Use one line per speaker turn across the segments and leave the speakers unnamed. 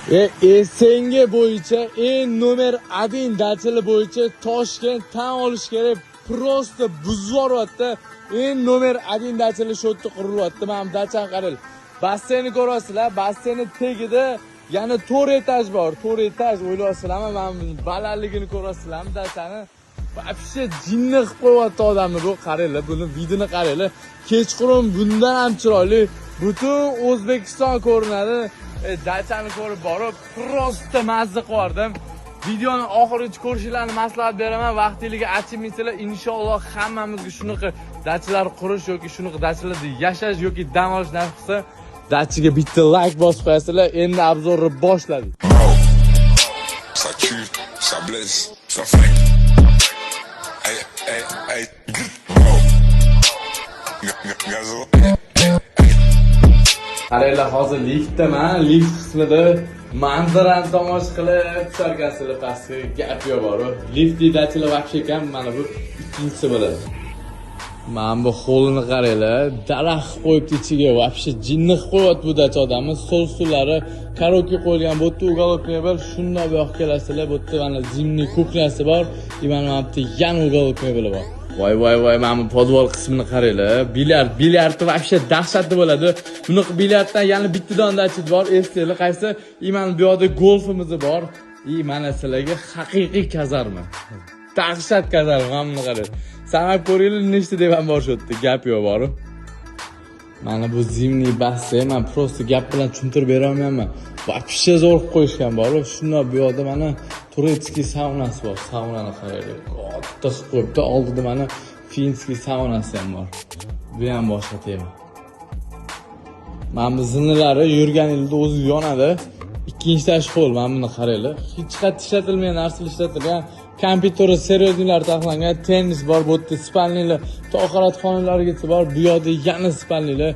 Senga bo'yicha eng nomer 1 dachali bo'yicha Toshkent tan olish kerak. Prosta buzvoryapti. Eng nomer 1 dachali shu yerda qurilyapti. Mana bu dachani qarang. Basseynni ko'rasizlar. Basseynni tagida yana 4 etaj bor. 4 etaj o'ylaysizlarmi? Mana bu balandligini ko'rasizlarmi dachani? Вообще jinni qilib qo'yapti odamni bu. Qaranglar, buni videoni qaranglar. Kechqurun bundan ham chiroyli butun O'zbekiston ko'rinadi. Dachani ko'rib borib, prosta mazza qilardim. Videoni oxirigacha ko'rishingizni maslahat beraman. Vaqtingizni achimingizlar, inshaalloh hammamizga shunaqa dachalar qurish yoki shunaqa dachalarda yashash yoki dam olish nasib qilsa, dachiga bitta like bosib qo'yasizlar. Endi obzorni boshladik.
Ça tue, ça blesse, ça flingue. Hey, hey, hey. Gazo.
Qaranglar, hozir liftdaman. Lift qismida manzarani tomosha qilib tusharkansizlar pastga. Gap yo'q bor-ku. Liftli dachilar вообще kam, mana bu ikkinchisi bo'ladi. Mana bu holini qaranglar, daraxt qo'yibdi ichiga, вообще jinni qilib qo'yapti bu dacha odamni. Stol-stullari karaoke qo'yilgan, bu yerda uголовкаga bor. Shunday bu yoqqa kelasizlar, bu yerda mana zimniy kuxnyasi bor. Mana bu yerda yana uголовкаga bor. Voy, mana bu podvol qismini qaranglar. Bilyard вообще dahshatli bo'ladi. Bunaqa bilyarddan yana bitta dondachit bor. Esinglar qaysi? Mana bu yoqda golfimiz bor. Mana sizlarga haqiqiy kazarma. Dahshat kazarma, mana buni qarang. Sanab ko'ringlar, nechta deb ham bor shu yerda. Gap yo'q bor-ku. Mana bu zimniy basseyn, men prosta gap bilan tushuntirib bera olmayman. Вообще zo'r qilib qo'yishgan bor-ku. Shunday bu yoqda mana turetskiy saunasi bor. Saunani qaranglar. Katta qilib qo'yibdi. Oldida mana finskiy saunasi ham bor. Bu ham boshqa tema. Mana bu zinnalari yurganingizda o'zi yonadi. Ikkinchi tash qo'l, mana buni qaranglar. Hech qanday ishlatilmagan narsalar ishlatilgan. Kompyuterda serverlar taxlangan, tennis bor, bu yerda spalnilar, to'qarat xonalarigacha bor. Bu yoqda yana spalnilar,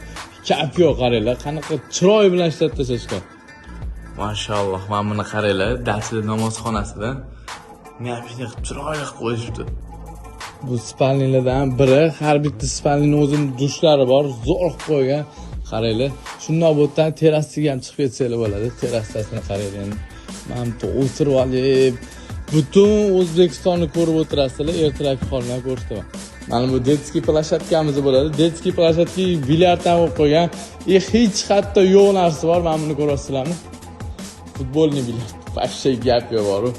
gap yo'q, qaranglar. Qanaqa chiroy bilan ishlatib tashashgan. Mashalloh, mana buni qaranglar, dachilar namozxonasida. Gapini qilib chiroyli qilib qo'yishibdi. Bu spalnilardan biri, har bitta spalning o'zining dushlari bor, zo'r qilib qo'ygan. Qaranglar, shunday bu yerdan terrasiga ham chiqib ketsanglar bo'ladi. Terrasasini qaranglar. Mana bu o'tirib olib butun O'zbekistonni ko'rib o'tirasizlar, ertalabki holni ko'rsataman. Mana bu detskiy plashatkamiz bo'ladi. Detskiy plashatki bilyarddan olib qo'ygan. Hech hatto yo'q narsa bor. Mana buni ko'rasizlarmi? Futbolni bilyard. Вообще gap yo'q bor-ku.